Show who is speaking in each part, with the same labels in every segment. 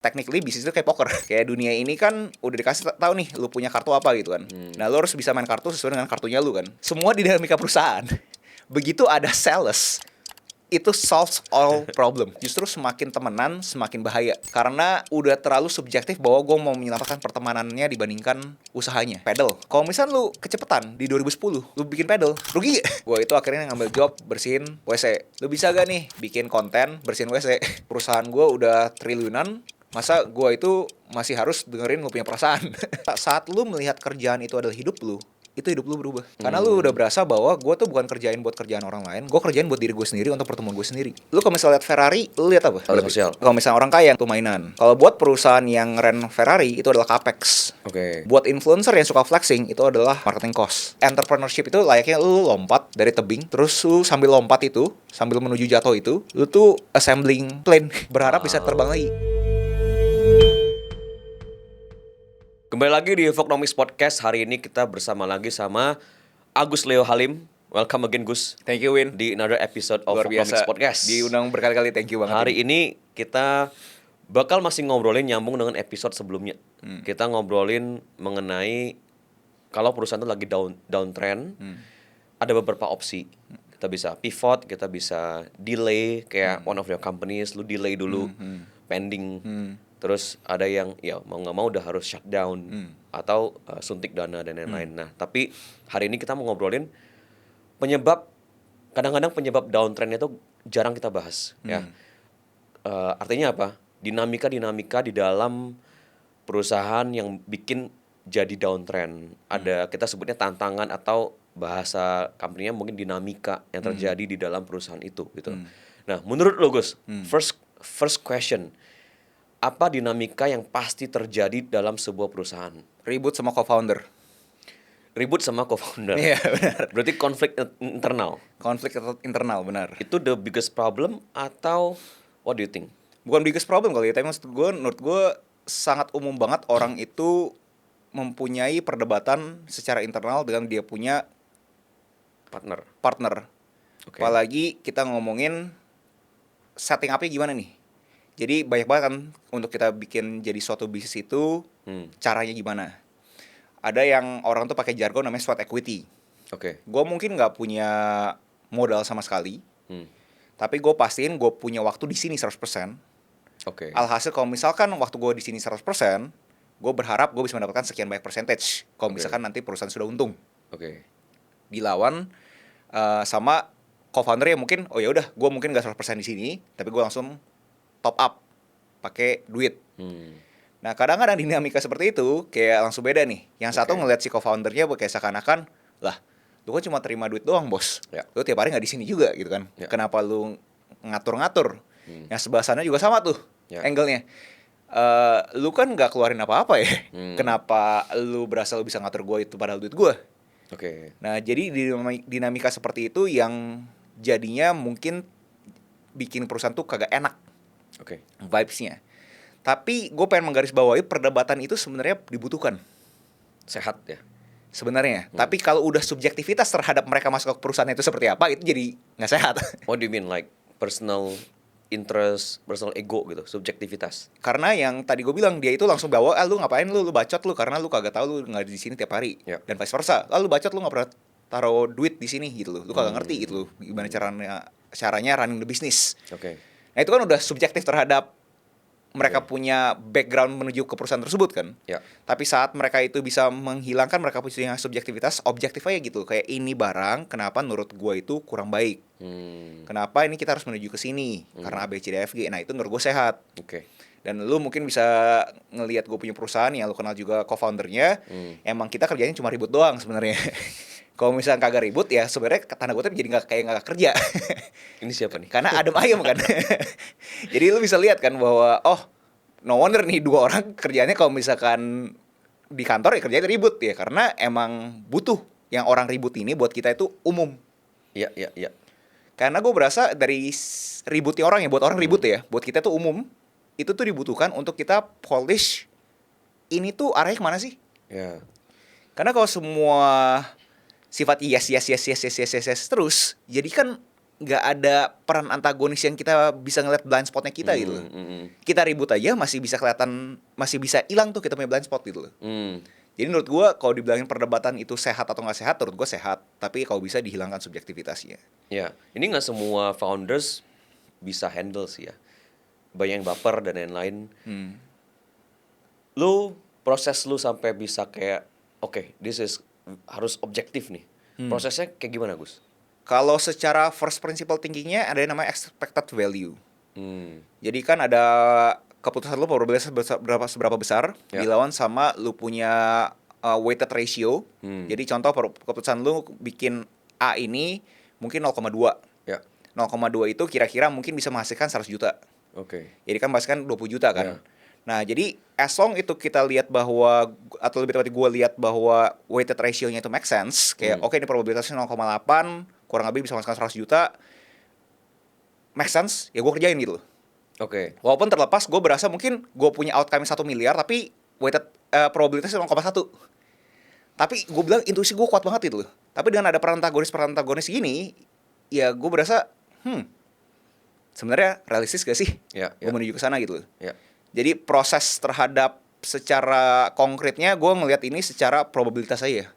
Speaker 1: Technically bisnis itu kayak poker. Kayak dunia ini kan udah dikasih tahu nih lu punya kartu apa gitu kan. Nah, lu harus bisa main kartu sesuai dengan kartunya lu kan. Semua di dinamika perusahaan. Begitu ada sales, itu solves all problem. Justru semakin temenan semakin bahaya. Karena udah terlalu subjektif bahwa gue mau menyelamatkan pertemanannya dibandingkan usahanya. Pedal. Kalau misal lu kecepetan di 2010, lu bikin pedal, rugi gak? Gue itu akhirnya ngambil job bersihin WC. Lu bisa gak nih bikin konten bersihin WC? Perusahaan gue udah triliunan, masa gue itu masih harus dengerin lu punya perasaan? Saat lu melihat kerjaan itu adalah hidup lu, itu hidup lu berubah. Karena lu udah berasa bahwa gue tuh bukan kerjain buat kerjaan orang lain, gue kerjain buat diri gue sendiri, untuk pertemuan gue sendiri. Lu kalau misalnya lihat Ferrari, lu lihat apa?
Speaker 2: Ada sosial.
Speaker 1: Kalau misalnya orang kaya tuh mainan. Kalau buat perusahaan yang ren Ferrari, itu adalah capex.
Speaker 2: Oke.
Speaker 1: Buat influencer yang suka flexing, itu adalah marketing cost. Entrepreneurship itu layaknya lu lompat dari tebing, terus lu sambil lompat itu, sambil menuju jatuh itu, lu tuh assembling plane, berharap bisa terbang lagi.
Speaker 2: Kembali lagi di Voknomics Podcast. Hari ini kita bersama lagi sama Agus Leo Halim. Welcome again, Gus.
Speaker 1: Thank you, Win.
Speaker 2: Di another episode of
Speaker 1: Luar
Speaker 2: Voknomics
Speaker 1: biasa.
Speaker 2: Podcast.
Speaker 1: Diundang berkali-kali, thank you banget.
Speaker 2: Hari ini kita bakal masih ngobrolin nyambung dengan episode sebelumnya. Kita ngobrolin mengenai kalau perusahaan itu lagi downtrend, ada beberapa opsi. Kita bisa pivot, kita bisa delay, kayak one of your companies, lu delay dulu, pending. Terus ada yang ya mau nggak mau udah harus shutdown atau suntik dana dan lain-lain. Nah, tapi hari ini kita mau ngobrolin kadang-kadang penyebab downtrend itu jarang kita bahas. Ya, artinya apa? Dinamika di dalam perusahaan yang bikin jadi downtrend. Ada kita sebutnya tantangan atau bahasa company-nya mungkin dinamika yang terjadi di dalam perusahaan itu gitu. Nah, menurut lo, Gus, first question, apa dinamika yang pasti terjadi dalam sebuah perusahaan?
Speaker 1: Ribut sama co-founder.
Speaker 2: Ribut sama co-founder.
Speaker 1: Iya, benar.
Speaker 2: Berarti konflik internal.
Speaker 1: Konflik internal, benar.
Speaker 2: Itu the biggest problem atau what do you think?
Speaker 1: Bukan biggest problem kali ya, tapi menurut gue sangat umum banget orang itu mempunyai perdebatan secara internal dengan dia punya partner.
Speaker 2: Okay.
Speaker 1: Apalagi kita ngomongin setting up-nya gimana nih. Jadi banyak banget kan untuk kita bikin jadi suatu bisnis itu caranya gimana. Ada yang orang tuh pakai jargon namanya sweat equity.
Speaker 2: Oke.
Speaker 1: Gue mungkin nggak punya modal sama sekali, tapi gue pastiin gue punya waktu di sini 100%.
Speaker 2: Oke.
Speaker 1: Alhasil kalau misalkan waktu gue di sini 100%, gue berharap gue bisa mendapatkan sekian banyak percentage. Kalau misalkan nanti perusahaan sudah untung.
Speaker 2: Oke.
Speaker 1: Dilawan sama co-founder yang mungkin, oh ya udah, gue mungkin nggak 100% di sini, tapi gue langsung top up pakai duit. Nah, kadang-kadang dinamika seperti itu kayak langsung beda nih. Yang satu ngelihat si co-foundernya kayak seakan-akan, lah, lu kan cuma terima duit doang, bos.
Speaker 2: Ya.
Speaker 1: Lu tiap hari nggak di sini juga gitu kan.
Speaker 2: Ya.
Speaker 1: Kenapa lu ngatur-ngatur? Yang sebelah sana juga sama tuh angle-nya. Lu kan nggak keluarin apa-apa ya. Kenapa lu berasa lu bisa ngatur gue itu padahal duit gue?
Speaker 2: Oke.
Speaker 1: Nah, jadi dinamika seperti itu yang jadinya mungkin bikin perusahaan tuh kagak enak.
Speaker 2: Oke.
Speaker 1: Vibes-nya. Tapi gue pengen menggarisbawahi perdebatan itu sebenarnya dibutuhkan.
Speaker 2: Sehat ya.
Speaker 1: Sebenarnya. Tapi kalau udah subjektivitas terhadap mereka masuk ke perusahaan itu seperti apa, itu jadi nggak sehat.
Speaker 2: What do you mean, like personal interest, personal ego gitu, subjektivitas?
Speaker 1: Karena yang tadi gue bilang, dia itu langsung bawa, lu ngapain lu bacot lu, karena lu kagak tahu lu nggak di sini tiap hari. Dan vice versa. Lalu bacot lu nggak pernah taruh duit di sini gitu lu kagak ngerti gitu gimana caranya running the business.
Speaker 2: Oke.
Speaker 1: Nah, itu kan udah subjektif terhadap mereka punya background menuju ke perusahaan tersebut kan. Tapi saat mereka itu bisa menghilangkan mereka punya subjektivitas, objektif aja gitu. Kayak ini barang, kenapa menurut gue itu kurang baik. Kenapa ini kita harus menuju ke sini? Karena A, B, C, D, F, G. Nah, itu menurut gue sehat. Dan lu mungkin bisa ngelihat gue punya perusahaan yang lu kenal juga co-foundernya. Emang kita kerjanya cuma ribut doang sebenarnya. Kalau misalnya kagak ribut ya sebenarnya tanda kutip jadi nggak kerja.
Speaker 2: Ini siapa nih?
Speaker 1: Karena adem ayem kan. Jadi lu bisa lihat kan bahwa no wonder nih dua orang kerjanya kalau misalkan di kantor ya kerjanya ribut ya, karena emang butuh yang orang ribut ini buat kita itu umum.
Speaker 2: Iya.
Speaker 1: Karena gue berasa dari ributnya orang ya, buat orang ribut ya, buat kita tuh umum. Itu tuh dibutuhkan untuk kita polish ini tuh arahnya kemana sih?
Speaker 2: Ya.
Speaker 1: Karena kalau semua sifat yes terus, jadi kan nggak ada peran antagonis yang kita bisa ngeliat blind spotnya kita gitu loh. Kita ribut aja masih bisa kelihatan, masih bisa hilang tuh kita punya blind spot gitu loh. Jadi menurut gue kalau dibilangin perdebatan itu sehat atau nggak sehat, menurut gue sehat. Tapi kalau bisa dihilangkan subjektivitasnya.
Speaker 2: Ya, ini nggak semua founders bisa handle sih ya. Banyak yang baper dan lain-lain. Proses lu sampai bisa kayak, oke, this is harus objektif nih. Prosesnya kayak gimana, Gus?
Speaker 1: Kalau secara first principle thinkingnya ada yang namanya expected value. Jadi kan ada keputusan lu probabilitas seberapa besar dilawan sama lu punya weighted ratio. Jadi contoh keputusan lu bikin A ini mungkin 0,2.
Speaker 2: Ya.
Speaker 1: 0,2 itu kira-kira mungkin bisa menghasilkan 100 juta.
Speaker 2: Oke.
Speaker 1: Jadi kan menghasilkan 20 juta kan.
Speaker 2: Ya.
Speaker 1: Nah, jadi as long itu kita lihat bahwa, atau lebih tepatnya gue lihat bahwa weighted ratio-nya itu make sense. Kayak oke, ini probabilitasnya 0,8, kurang lebih bisa menghasilkan 100 juta. Make sense, ya gue kerjain gitu loh.
Speaker 2: Oke.
Speaker 1: Walaupun terlepas gue berasa mungkin gue punya outcome 1 miliar tapi weighted probabilitasnya 0,1. Tapi gue bilang intuisi gue kuat banget gitu loh. Tapi dengan ada peran antagonis gini, ya gue berasa sebenarnya realistis gak sih?
Speaker 2: Ya,
Speaker 1: Gue menuju ke sana gitu loh.
Speaker 2: Ya.
Speaker 1: Jadi proses terhadap secara konkretnya gue ngelihat ini secara probabilitas aja.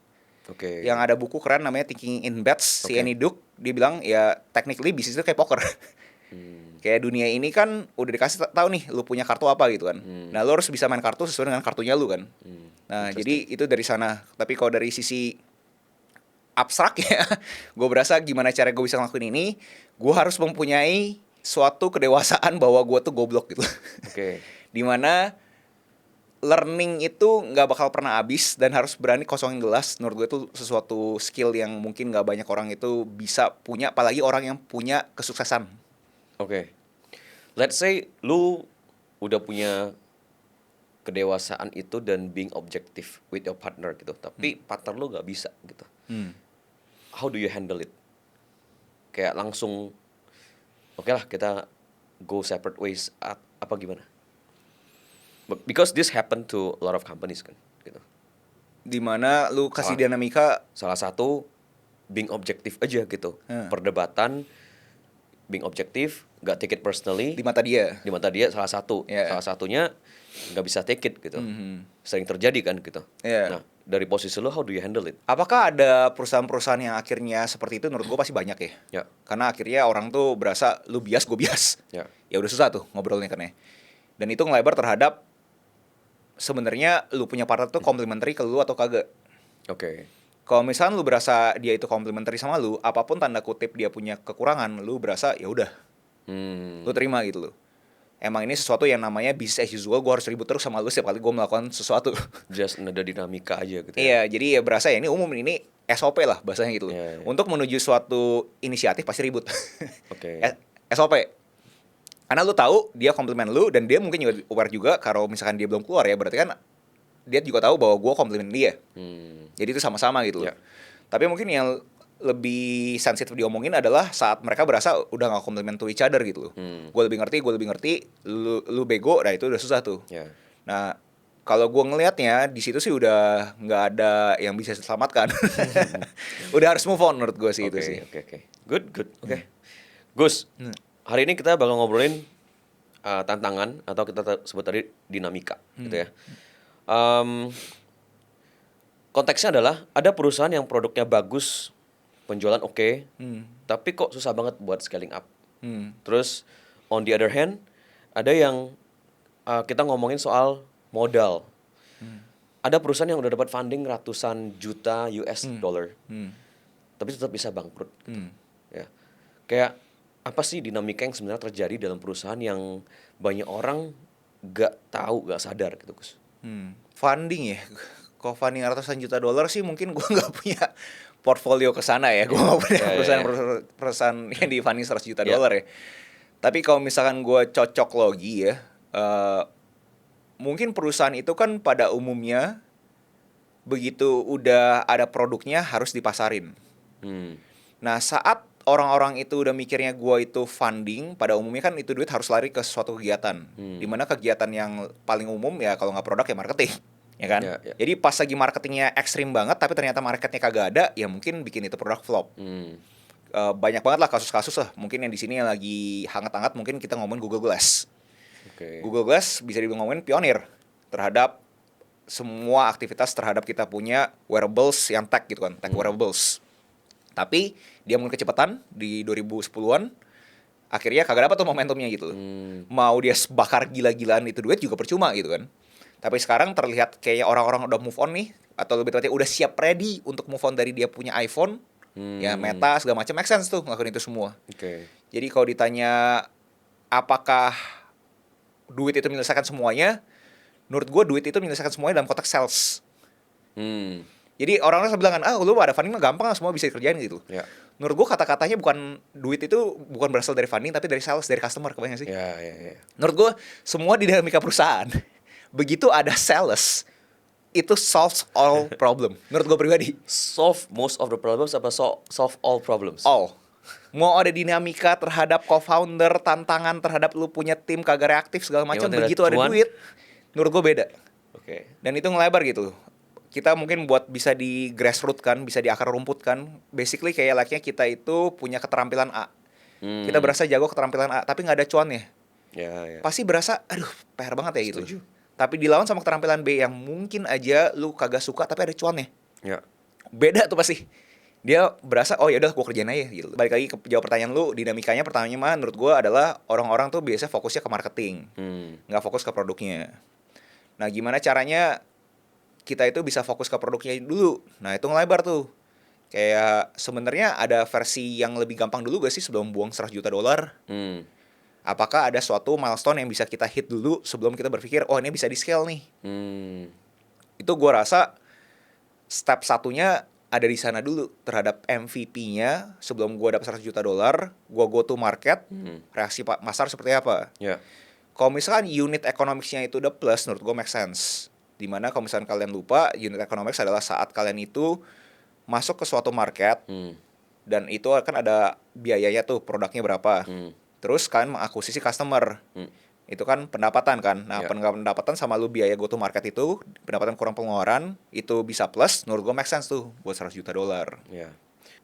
Speaker 2: Oke.
Speaker 1: Yang ada buku keren namanya Thinking in Bets, si
Speaker 2: Oke.
Speaker 1: Annie Duke, dia bilang ya technically bisnis itu kayak poker. Kayak dunia ini kan udah dikasih tahu nih lu punya kartu apa gitu kan. Nah, lu harus bisa main kartu sesuai dengan kartunya lu kan. Nah, jadi itu dari sana. Tapi kalau dari sisi abstrak ya, gue berasa gimana cara gue bisa ngelakuin ini, gue harus mempunyai suatu kedewasaan bahwa gue tuh goblok gitu.
Speaker 2: Oke.
Speaker 1: Dimana learning itu nggak bakal pernah habis dan harus berani kosongin gelas. Menurut gue itu sesuatu skill yang mungkin nggak banyak orang itu bisa punya, apalagi orang yang punya kesuksesan.
Speaker 2: Oke. Let's say lu udah punya kedewasaan itu dan being objective with your partner gitu. Tapi partner lu gak bisa gitu. How do you handle it? Kayak langsung oke lah kita go separate ways apa gimana? Because this happen to a lot of companies kan gitu.
Speaker 1: Dimana lu kasih
Speaker 2: Salah.
Speaker 1: dinamika.
Speaker 2: Salah satu being objective aja gitu. Perdebatan being objektif, gak take it personally.
Speaker 1: Di mata dia.
Speaker 2: Di mata dia salah satu.
Speaker 1: Yeah.
Speaker 2: Salah satunya gak bisa take it gitu. Sering terjadi kan gitu.
Speaker 1: Yeah.
Speaker 2: Nah, dari posisi lo how do you handle it?
Speaker 1: Apakah ada perusahaan-perusahaan yang akhirnya seperti itu? Menurut gue pasti banyak ya.
Speaker 2: Ya.
Speaker 1: Karena akhirnya orang tuh berasa lu bias, gue bias.
Speaker 2: Ya.
Speaker 1: Ya udah susah tuh ngobrolnya kan ya. Dan itu ngelebar terhadap sebenarnya lu punya partner tuh komplementari ke lu atau kagak.
Speaker 2: Oke.
Speaker 1: Kalau misalnya lu berasa dia itu komplementari sama lu, apapun tanda kutip dia punya kekurangan, lu berasa ya udah, lu terima gitu loh. Emang ini sesuatu yang namanya business as usual, gue harus ribut terus sama lu setiap kali gue melakukan sesuatu.
Speaker 2: Just another dinamika aja gitu ya.
Speaker 1: Iya, jadi ya berasa ya ini umum, ini SOP lah bahasanya gitu loh.
Speaker 2: Iya.
Speaker 1: Untuk menuju suatu inisiatif pasti ribut.
Speaker 2: Oke.
Speaker 1: SOP. Karena lu tahu dia komplimen lu dan dia mungkin juga aware juga kalau misalkan dia belum keluar ya, berarti kan dia juga tahu bahwa gue komplimen dia. Jadi itu sama-sama gitu loh.
Speaker 2: Ya.
Speaker 1: Tapi mungkin yang lebih sensitif diomongin adalah saat mereka berasa udah gak komplimen to each other gitu loh. Gue lebih ngerti, lu bego, nah itu udah susah tuh.
Speaker 2: Ya.
Speaker 1: Nah, kalau gue ngelihatnya di situ sih udah nggak ada yang bisa diselamatkan. Udah harus move on menurut gue sih itu sih.
Speaker 2: Oke. Good. Oke. Gus, hari ini kita bakal ngobrolin tantangan atau kita sebut tadi dinamika gitu ya. Konteksnya adalah ada perusahaan yang produknya bagus, penjualan oke, tapi kok susah banget buat scaling up. Terus on the other hand, ada yang kita ngomongin soal modal. Ada perusahaan yang udah dapat funding ratusan juta US dollar, tapi tetap bisa bangkrut. Gitu. Ya. Kayak apa sih dinamika yang sebenarnya terjadi dalam perusahaan yang banyak orang gak tahu, gak sadar gitu, Gus?
Speaker 1: Funding ya. Kalau funding ratusan juta dolar sih mungkin gue nggak punya portfolio ke sana ya. Gue nggak punya perusahaan yang di funding 100 juta dolar ya. Tapi kalau misalkan gue cocok logi ya, mungkin perusahaan itu kan pada umumnya begitu udah ada produknya harus dipasarin. Nah, saat orang-orang itu udah mikirnya gue itu funding, pada umumnya kan itu duit harus lari ke suatu kegiatan. Dimana kegiatan yang paling umum ya kalau nggak produk ya marketing. Ya kan?
Speaker 2: Ya.
Speaker 1: Jadi pas lagi marketingnya ekstrim banget tapi ternyata marketnya kagak ada, ya mungkin bikin itu produk flop. banyak banget lah kasus-kasus lah. Mungkin yang di sini yang lagi hangat-hangat mungkin kita ngomongin Google Glass.
Speaker 2: Oke.
Speaker 1: Google Glass bisa ngomongin pionir terhadap semua aktivitas terhadap kita punya wearables yang tech gitu kan, tech wearables. Tapi dia mungkin kecepatan di 2010-an, akhirnya kagak dapat tuh momentumnya gitu. Mau dia bakar gila-gilaan itu duit juga percuma gitu kan. Tapi sekarang terlihat kayak orang-orang udah move on nih, atau lebih tepatnya udah siap ready untuk move on dari dia punya iPhone. Ya Meta segala macam make sense tuh ngelakuin itu semua.
Speaker 2: Oke.
Speaker 1: Jadi kalau ditanya apakah duit itu menyelesaikan semuanya, menurut gue duit itu menyelesaikan semuanya dalam konteks sales. Jadi orang-orang bilang kan, lu ada funding mah gampang lah, semua bisa dikerjain gitu.
Speaker 2: Ya.
Speaker 1: Menurut gue kata-katanya bukan duit itu bukan berasal dari funding tapi dari sales, dari customer, kebayang sih?
Speaker 2: Ya, ya, ya.
Speaker 1: Menurut gue semua di dinamika perusahaan begitu ada sales itu solves all problem. Menurut gue pribadi.
Speaker 2: Solve most of the problems apa solve all problems?
Speaker 1: All. Mau ada dinamika terhadap co-founder, tantangan terhadap lu punya tim kagak reaktif segala macam,
Speaker 2: penting ada
Speaker 1: begitu ada
Speaker 2: cuan.
Speaker 1: duit, menurut gue beda.
Speaker 2: Oke.
Speaker 1: Dan itu ngelebar gitu. Kita mungkin buat bisa di grassroots kan, bisa di akar rumput kan. Basically kayak like-nya kita itu punya keterampilan A. Kita berasa jago keterampilan A, tapi nggak ada cuannya.
Speaker 2: Ya, ya.
Speaker 1: Pasti berasa, aduh, PR banget ya gitu.
Speaker 2: Setuju.
Speaker 1: Tapi dilawan sama keterampilan B yang mungkin aja lu kagak suka tapi ada cuannya.
Speaker 2: Ya.
Speaker 1: Beda tuh pasti. Dia berasa, oh ya udah gue kerjain aja gitu. Balik lagi ke jawab pertanyaan lu, dinamikanya pertamanya mah menurut gue adalah orang-orang tuh biasa fokusnya ke marketing. Nggak fokus ke produknya. Nah gimana caranya kita itu bisa fokus ke produknya dulu. Nah itu ngelebar tuh. Kayak sebenarnya ada versi yang lebih gampang dulu gak sih sebelum buang $100 juta? Apakah ada suatu milestone yang bisa kita hit dulu sebelum kita berpikir, oh ini bisa di scale nih. Itu gue rasa step satunya ada di sana dulu terhadap MVP-nya sebelum gue dapat $100 juta, gue go to market, reaksi pasar seperti apa.
Speaker 2: Ya.
Speaker 1: Kalau misalkan unit economics-nya itu udah plus, menurut gue make sense. Dimana kalau misalkan kalian lupa, unit economics adalah saat kalian itu masuk ke suatu market, dan itu akan ada biayanya tuh, produknya berapa. Terus kalian mengakuisisi customer. Itu kan pendapatan kan. Nah, pendapatan sama lu biaya go to market itu, pendapatan kurang pengeluaran, itu bisa plus, menurut gue make sense tuh buat $100 juta.
Speaker 2: Ya.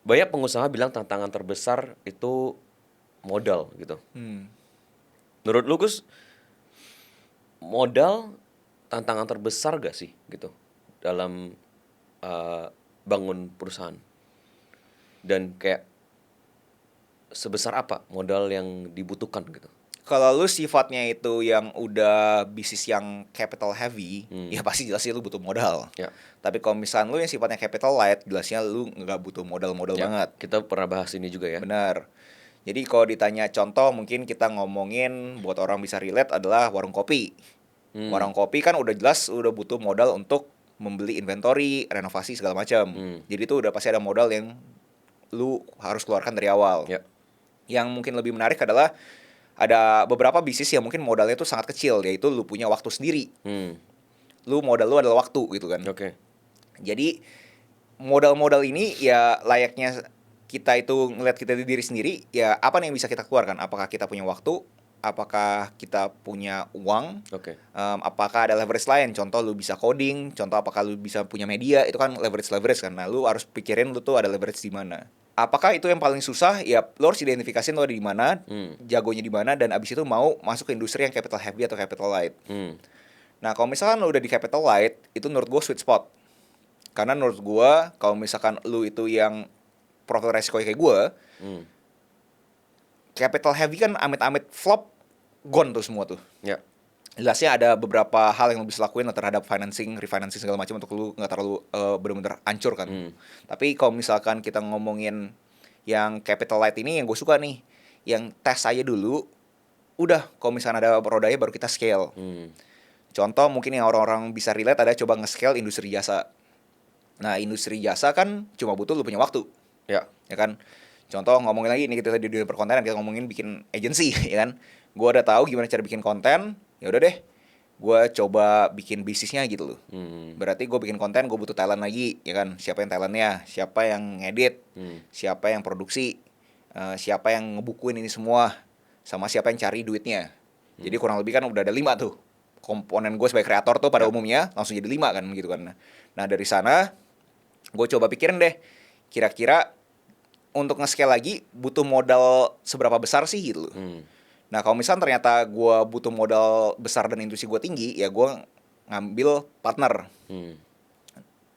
Speaker 2: Banyak pengusaha bilang tantangan terbesar itu modal gitu. Menurut lu Gus, modal tantangan terbesar gak sih gitu dalam bangun perusahaan? Dan kayak sebesar apa modal yang dibutuhkan gitu?
Speaker 1: Kalau lu sifatnya itu yang udah bisnis yang capital heavy, ya pasti jelas sih lu butuh modal.
Speaker 2: Ya.
Speaker 1: Tapi kalau misalnya lu yang sifatnya capital light, jelasnya lu nggak butuh modal-modal banget.
Speaker 2: Kita pernah bahas ini juga ya.
Speaker 1: Benar. Jadi kalau ditanya contoh, mungkin kita ngomongin buat orang bisa relate adalah warung kopi. Warung kopi kan udah jelas udah butuh modal untuk membeli inventory, renovasi segala macam. Jadi itu udah pasti ada modal yang lu harus keluarkan dari awal.
Speaker 2: Ya.
Speaker 1: Yang mungkin lebih menarik adalah ada beberapa bisnis yang mungkin modalnya itu sangat kecil, yaitu lu punya waktu sendiri. Modal lu adalah waktu gitu kan.
Speaker 2: Oke.
Speaker 1: Jadi modal-modal ini ya layaknya kita itu ngeliat kita di diri sendiri, ya apa nih yang bisa kita keluarkan? Apakah kita punya waktu? Apakah kita punya uang?
Speaker 2: Oke.
Speaker 1: Apakah ada leverage lain? Contoh lu bisa coding, contoh apakah lu bisa punya media, itu kan leverage kan. Nah, lu harus pikirin lu tuh ada leverage di mana. Apakah itu yang paling susah? Ya, lu harus identifikasin lu ada di mana, jagonya di mana, dan abis itu mau masuk ke industri yang capital heavy atau capital light. Nah, kalau misalkan lu udah di capital light, itu menurut gue sweet spot. Karena menurut gue, kalau misalkan lu itu yang profil resiko kayak gue, capital heavy kan amit-amit flop, gone tuh semua tuh.
Speaker 2: Ya.
Speaker 1: Jelasnya ada beberapa hal yang lu bisa lakuin terhadap refinancing segala macam untuk lu nggak terlalu benar-benar hancur kan. Tapi kalau misalkan kita ngomongin yang capital light ini, yang gue suka nih, yang tes aja dulu, udah kalau misalkan ada rodanya baru kita scale. Contoh mungkin yang orang-orang bisa relate ada coba nge-scale industri jasa. Nah, industri jasa kan cuma butuh lu punya waktu.
Speaker 2: Ya.
Speaker 1: Ya kan? Contoh ngomongin lagi ini kita di dunia perkontenan, kita ngomongin bikin agency ya kan. Gue udah tahu gimana cara bikin konten, ya udah deh. Gue coba bikin bisnisnya gitu loh. Berarti gue bikin konten, gue butuh talent lagi, ya kan? Siapa yang talentnya, siapa yang ngedit, siapa yang produksi, siapa yang ngebukuin ini semua, sama siapa yang cari duitnya. Jadi kurang lebih kan udah ada 5 tuh. Komponen gue sebagai kreator tuh pada umumnya langsung jadi 5 kan gitu kan. Nah dari sana gue coba pikirin deh, kira-kira untuk nge-scale lagi butuh modal seberapa besar sih gitu loh. Nah kalau misalnya ternyata gue butuh modal besar dan intuisi gue tinggi, ya gue ngambil partner.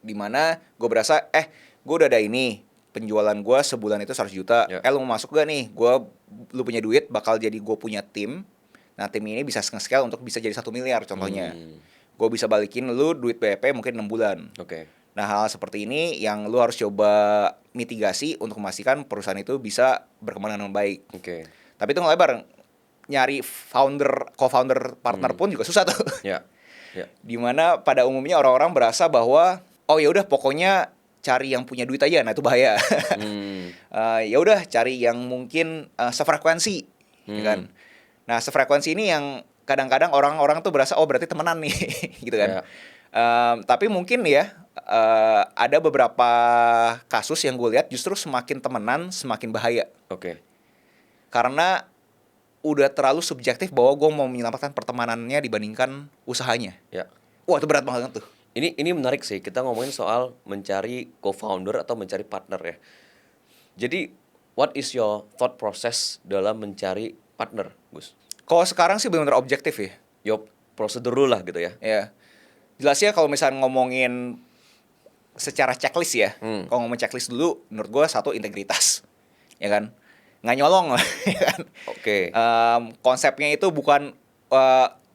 Speaker 1: Dimana gue berasa, gue udah ada ini, penjualan gue sebulan itu 100 juta.
Speaker 2: Ya.
Speaker 1: Lu mau masuk gak nih? Lu punya duit, bakal jadi gue punya tim. Nah tim ini bisa nge-scale untuk bisa jadi 1 miliar contohnya. Gue bisa balikin lu duit BP mungkin 6 bulan.
Speaker 2: Oke.
Speaker 1: Nah hal seperti ini yang lu harus coba mitigasi untuk memastikan perusahaan itu bisa berkembang dengan baik.
Speaker 2: Oke.
Speaker 1: Tapi itu ngelebar, nyari co-founder partner pun juga susah tuh.
Speaker 2: Ya. Ya.
Speaker 1: Dimana pada umumnya orang-orang berasa bahwa oh ya udah pokoknya cari yang punya duit aja, nah itu bahaya. Ya udah cari yang mungkin sefrekuensi, ya kan. Nah sefrekuensi ini yang kadang-kadang orang-orang tuh berasa oh berarti temenan nih, gitu kan.
Speaker 2: Ya.
Speaker 1: Tapi mungkin ya ada beberapa kasus yang gue lihat justru semakin temenan semakin bahaya.
Speaker 2: Oke.
Speaker 1: Karena udah terlalu subjektif bahwa gue mau menyelamatkan pertemanannya dibandingkan usahanya.
Speaker 2: Ya.
Speaker 1: Wah itu berat banget tuh.
Speaker 2: Ini menarik sih, kita ngomongin soal mencari co-founder atau mencari partner ya. Jadi, what is your thought process dalam mencari partner, Gus?
Speaker 1: Kalau sekarang sih benar-benar objektif ya.
Speaker 2: Yo, prosedur dulu lah gitu ya.
Speaker 1: Ya. Jelasnya kalau misalnya ngomongin secara checklist ya. Kalau ngomong checklist dulu, menurut gue satu integritas. Ya kan? Nggak nyolong lah, ya kan?
Speaker 2: Oke.
Speaker 1: Konsepnya itu bukan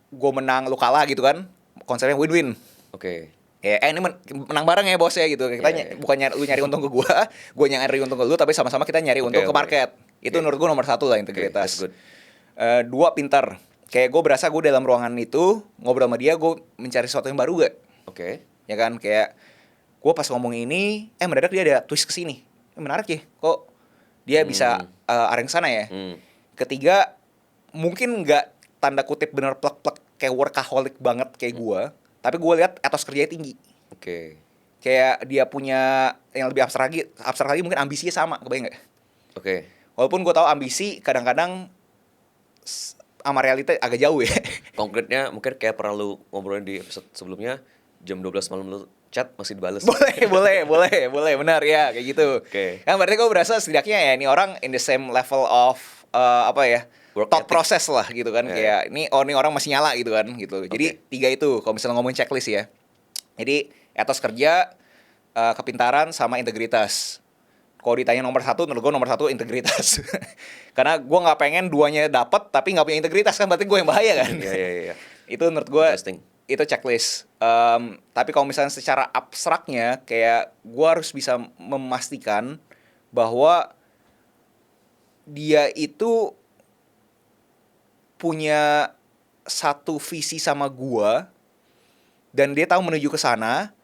Speaker 1: gue menang lu kalah gitu kan. Konsepnya win-win.
Speaker 2: Oke.
Speaker 1: Ya, ini menang bareng ya bos ya gitu. Kita bukan lu nyari untung ke gue nyari untung ke lu, tapi sama-sama kita nyari untung ke market. Itu menurut gue nomor satu lah integritas.
Speaker 2: That's good.
Speaker 1: Dua, pintar. Kayak gue berasa gue dalam ruangan itu ngobrol sama dia, gue mencari sesuatu yang baru gak?
Speaker 2: Oke.
Speaker 1: Ya kan, kayak gue pas ngomong ini, mendadak dia ada twist kesini. Menarik ya, kok dia bisa arah ke sana ya. Ketiga, mungkin nggak tanda kutip bener plek-plek kayak workaholic banget kayak gue, tapi gue lihat etos kerjanya tinggi.
Speaker 2: Oke.
Speaker 1: Kayak dia punya yang lebih abstrak lagi mungkin ambisinya sama, kebayang nggak?
Speaker 2: Oke.
Speaker 1: Walaupun gue tahu ambisi kadang-kadang sama realita agak jauh ya.
Speaker 2: Konkretnya mungkin kayak pernah lu ngobrolin di episode sebelumnya, jam 12 malam lu chat masih dibales.
Speaker 1: boleh, benar ya kayak gitu.
Speaker 2: Oke.
Speaker 1: Kan berarti gue berasa setidaknya ya ini orang in the same level of
Speaker 2: Work
Speaker 1: thought
Speaker 2: ethic.
Speaker 1: process lah gitu kan.
Speaker 2: Yeah.
Speaker 1: Kayak ini orang masih nyala gitu kan gitu. Jadi tiga itu kalau misalnya ngomongin checklist ya. Jadi etos kerja, kepintaran sama integritas. Kalau ditanya nomor satu, menurut gue nomor satu integritas. Karena gue nggak pengen duanya dapet tapi nggak punya integritas, kan berarti gue yang bahaya kan.
Speaker 2: Iya.
Speaker 1: Itu menurut gue
Speaker 2: Interesting.
Speaker 1: itu checklist. Tapi kalau misalnya secara abstraknya, kayak gue harus bisa memastikan bahwa dia itu punya satu visi sama gue dan dia tahu menuju ke sana,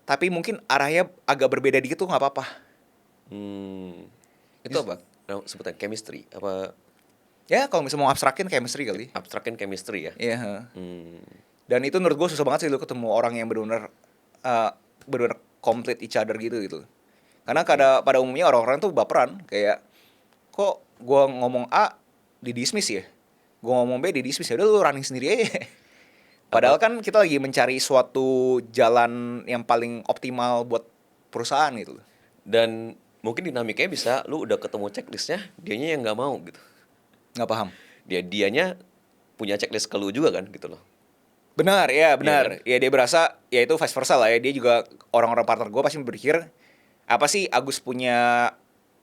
Speaker 1: tapi mungkin arahnya agak berbeda dikit tuh nggak apa-apa.
Speaker 2: Itu apa? Sebutan chemistry apa?
Speaker 1: Ya kalau misalnya mau abstrakin chemistry kali.
Speaker 2: Abstrakin chemistry ya.
Speaker 1: Iya. Dan itu menurut gue susah banget sih lu ketemu orang yang benar-benar complete each other gitu. Karena pada umumnya orang-orang tuh baperan, kayak kok gue ngomong A di dismiss ya, gue ngomong B di dismiss, ya udah lu running sendiri aja. Padahal kan kita lagi mencari suatu jalan yang paling optimal buat perusahaan gitu.
Speaker 2: Dan mungkin dinamikanya bisa lu udah ketemu checklistnya, dianya yang nggak mau gitu.
Speaker 1: Nggak paham.
Speaker 2: Dianya punya checklist ke lu juga kan gitu loh.
Speaker 1: Benar.
Speaker 2: Iya kan?
Speaker 1: Ya dia berasa ya itu vice versa lah ya. Dia juga orang-orang partner gue pasti berpikir apa sih Agus punya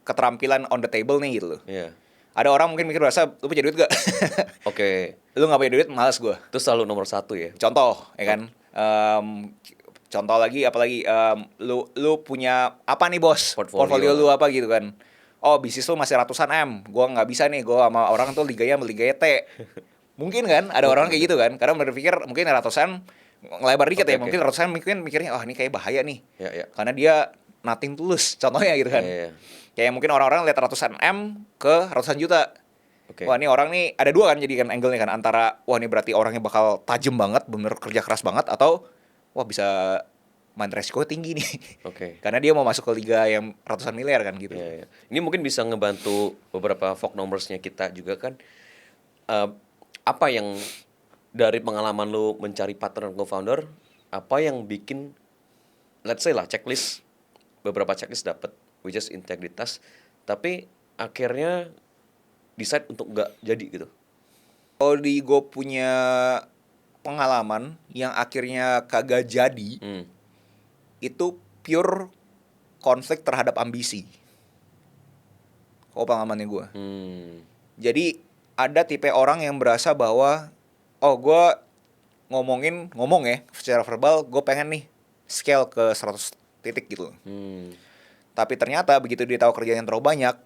Speaker 1: keterampilan on the table nih gitu loh.
Speaker 2: Iya.
Speaker 1: Ada orang mungkin mikir berasa lu punya duit gak?
Speaker 2: Oke.
Speaker 1: Lu nggak punya duit, malas gue.
Speaker 2: Itu selalu nomor satu ya.
Speaker 1: Contoh ya kan. Contoh lagi apalagi lu punya apa nih bos? Portfolio lu apa gitu kan. Oh bisnis lu masih ratusan M, gue nggak bisa nih, gue sama orang tuh liganya T. Mungkin kan ada orang kayak gitu kan, karena berpikir mungkin ratusan ngelebar dikit ya, mungkin ratusan mungkin mikirnya ini kayak bahaya nih, karena dia nothing tulus contohnya gitu kan. Kayak mungkin orang-orang lihat ratusan M ke ratusan juta. Wah ini orang nih ada dua kan, jadi kan angle-nya kan antara wah ini berarti orangnya bakal tajam banget, bener kerja keras banget, atau wah bisa main resiko tinggi nih. Karena dia mau masuk ke liga yang ratusan miliar kan gitu.
Speaker 2: Ini mungkin bisa ngebantu beberapa folk numbersnya kita juga kan. Apa yang dari pengalaman lu mencari partner co-founder, apa yang bikin let's say lah checklist, beberapa checklist dapat, which is integritas, tapi akhirnya decide untuk nggak jadi gitu.
Speaker 1: Kalau di gue punya pengalaman yang akhirnya kagak jadi, itu pure konflik terhadap ambisi. Kalau pengalamannya gue. Jadi ada tipe orang yang berasa bahwa gue ngomong ya secara verbal, gue pengen nih scale ke 100 titik gitu. Tapi ternyata begitu dia tahu kerjaan yang terlalu banyak,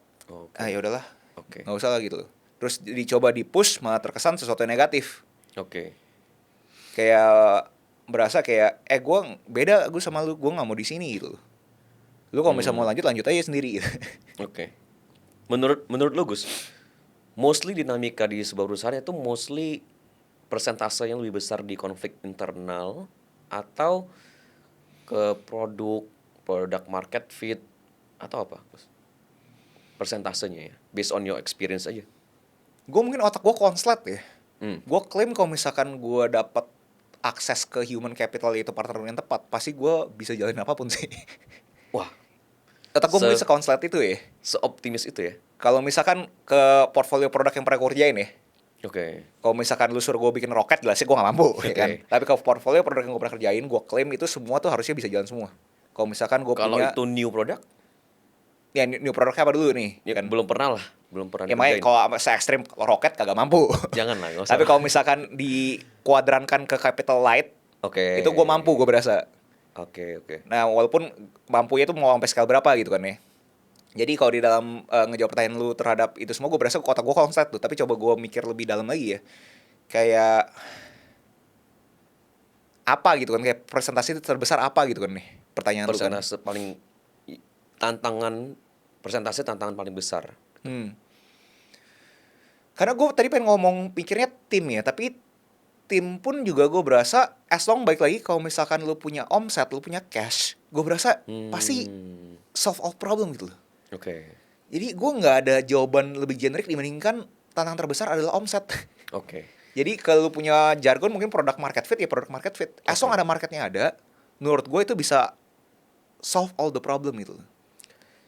Speaker 1: ya udahlah, nggak usah lah gitu. Terus dicoba di-push malah terkesan sesuatu yang negatif. Kayak berasa kayak gue beda gue sama lu, gue nggak mau di sini gitu. Lu kalau misalnya mau lanjut aja sendiri.
Speaker 2: Menurut lu Gus, mostly dinamika di sebuah perusahaan itu mostly persentase yang lebih besar di konflik internal atau ke produk market fit atau apa Gus? Persentasenya ya, based on your experience aja.
Speaker 1: Gue mungkin otak gue konslet ya. Gue klaim kalau misalkan gue dapat akses ke human capital yaitu partner yang tepat, pasti gue bisa jalanin apapun sih.
Speaker 2: Wah,
Speaker 1: otak gue mungkin sekonslet itu ya.
Speaker 2: Seoptimis itu ya.
Speaker 1: Kalau misalkan ke portfolio produk yang pernah gue kerjain ya. Kalau misalkan lu suruh gue bikin roket, jelasnya gue gak mampu ya kan. Tapi kalau portfolio produk yang gue pernah kerjain, gue klaim itu semua tuh harusnya bisa jalan semua. Kalau misalkan gue punya...
Speaker 2: Kalau itu new product?
Speaker 1: Ya new produknya apa dulu nih?
Speaker 2: Ya, kan? Belum pernah
Speaker 1: Ya makanya kalau se-ekstrim roket kagak mampu.
Speaker 2: Jangan lah, gak usah.
Speaker 1: Tapi kalau misalkan dikuadrankan ke capital light, itu gue mampu, gue berasa. Nah walaupun mampunya itu mau sampai skala berapa gitu kan ya. Jadi kalau di dalam ngejawab pertanyaan lu terhadap itu semua, gue berasa otak gue konslet tuh. Tapi coba gue mikir lebih dalam lagi ya. Kayak apa gitu kan, kayak presentasi terbesar apa gitu kan nih pertanyaan lu kan.
Speaker 2: Persentase tantangan paling besar.
Speaker 1: Karena gue tadi pengen ngomong pikirnya tim ya, tapi tim pun juga gue berasa as long baik lagi kalau misalkan lu punya omset, lu punya cash, gue berasa pasti solve all problem gitu loh. Jadi gue nggak ada jawaban lebih generik dibandingkan tantangan terbesar adalah omset. Jadi kalau lu punya jargon mungkin product market fit ya product market fit. As long ada marketnya ada, menurut gue itu bisa solve all the problem gitu loh.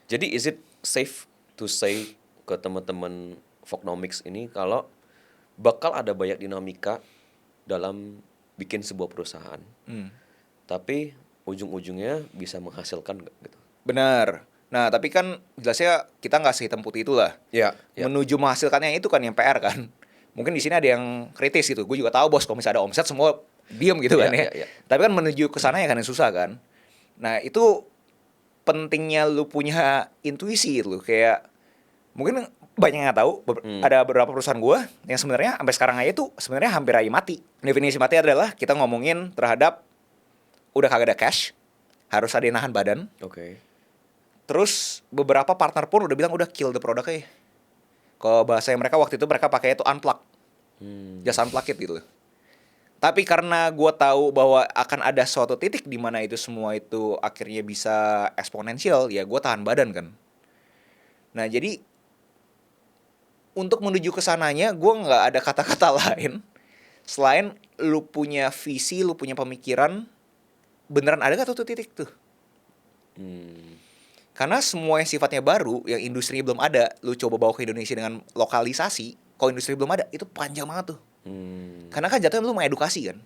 Speaker 2: Jadi is it safe to say ke teman-teman Vognomics ini kalau bakal ada banyak dinamika dalam bikin sebuah perusahaan, tapi ujung-ujungnya bisa menghasilkan nggak gitu?
Speaker 1: Benar. Nah tapi kan jelasnya kita nggak sehitam putih itulah. Menuju menghasilkannya itu kan yang PR kan. Mungkin di sini ada yang kritis gitu. Gue juga tahu bos kalau misalnya ada omset semua diem gitu kan ya. Tapi kan menuju ke sana ya kan yang susah kan. Nah itu pentingnya lu punya intuisi gitu. Kayak mungkin banyak yang nggak tahu. Ada beberapa perusahaan gue yang sebenarnya sampai sekarang aja tuh sebenarnya hampir aja mati. Definisi mati adalah kita ngomongin terhadap udah kagak ada cash, harus ada yang nahan badan. Terus beberapa partner pun udah bilang udah kill the product aja. Kalau bahasa mereka waktu itu mereka pakai itu unplug, just unplug it gitu. Tapi karena gue tahu bahwa akan ada suatu titik di mana itu semua itu akhirnya bisa eksponensial, ya gue tahan badan kan. Nah jadi untuk menuju ke sananya gue nggak ada kata-kata lain selain lu punya visi, lu punya pemikiran, beneran ada gak tuh titik tuh? Karena semua yang sifatnya baru, yang industrinya belum ada, lu coba bawa ke Indonesia dengan lokalisasi, kalau industri belum ada, itu panjang banget tuh. Karena kan jatuhnya lu mengedukasi kan.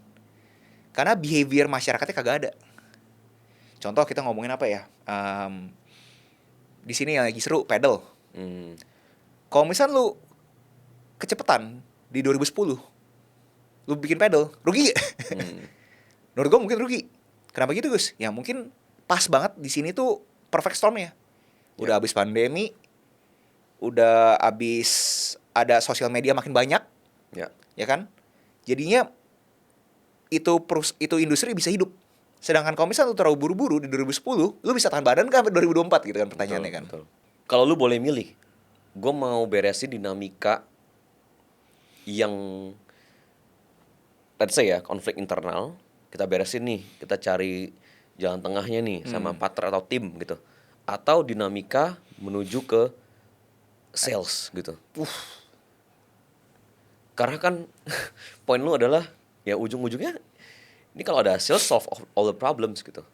Speaker 1: Karena behavior masyarakatnya kagak ada. Contoh kita ngomongin apa ya? Di sini yang lagi seru, pedal. Kalau misal lu kecepetan di 2010, lu bikin pedal, rugi gak? Menurut gue mungkin rugi. Kenapa gitu Gus? Ya mungkin pas banget di sini tuh perfect stormnya. Udah habis pandemi, udah habis ada sosial media makin banyak, ya kan? Jadinya itu industri bisa hidup. Sedangkan kalau misalnya lu terlalu buru-buru di 2010, lu bisa tahan badan kan sampai 2024 gitu kan pertanyaannya kan.
Speaker 2: Kalau lu boleh milih, gue mau beresin dinamika yang let's say ya konflik internal, kita beresin nih, kita cari jalan tengahnya nih sama partner atau tim gitu, atau dinamika menuju ke sales gitu. Karena kan poin lu adalah ya ujung-ujungnya ini kalau ada sales solve all the problems gitu.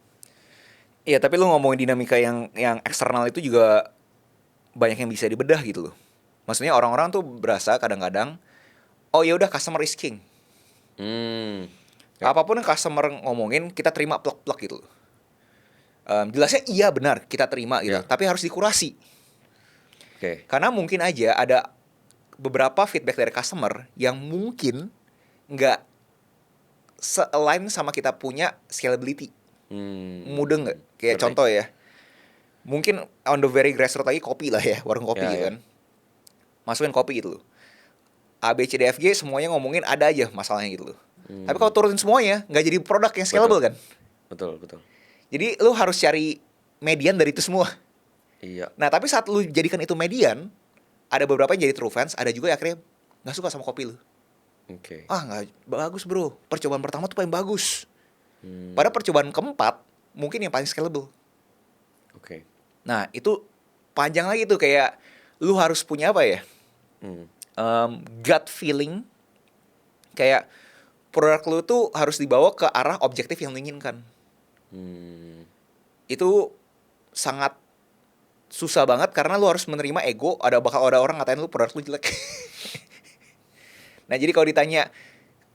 Speaker 1: Iya, tapi lu ngomongin dinamika yang eksternal itu juga banyak yang bisa dibedah gitu loh. Maksudnya orang-orang tuh berasa kadang-kadang, oh ya udah customer is king.
Speaker 2: Ya.
Speaker 1: Apapun yang customer ngomongin kita terima plek-plek gitu loh. Jelasnya iya benar kita terima gitu,
Speaker 2: Ya.
Speaker 1: tapi harus dikurasi.
Speaker 2: Oke.
Speaker 1: Karena mungkin aja ada beberapa feedback dari customer yang mungkin nggak se-align sama kita punya scalability. Mudeng nggak? Kayak
Speaker 2: Ngerti.
Speaker 1: contoh ya, mungkin on the very grassroots lagi kopi lah ya, warung kopi
Speaker 2: Ya,
Speaker 1: gitu
Speaker 2: ya.
Speaker 1: kan. Masukin kopi gitu loh. A, B, C, D, F, G semuanya ngomongin ada aja masalahnya gitu loh. Tapi kalau turutin semuanya, nggak jadi produk yang scalable kan.
Speaker 2: Betul.
Speaker 1: Jadi lu harus cari median dari itu semua.
Speaker 2: Iya.
Speaker 1: Nah tapi saat lu jadikan itu median, ada beberapa yang jadi true fans, ada juga yang akhirnya nggak suka sama kopi lu.
Speaker 2: Oke.
Speaker 1: Nggak bagus bro, percobaan pertama tuh paling bagus. Pada percobaan keempat, mungkin yang paling scalable.
Speaker 2: Oke.
Speaker 1: Nah itu panjang lagi tuh, kayak lu harus punya apa ya, gut feeling. Kayak produk lu tuh harus dibawa ke arah objektif yang lu inginkan. Itu sangat susah banget karena lu harus menerima ego. Bakal ada orang ngatain lu produk lu jelek. Nah jadi kalau ditanya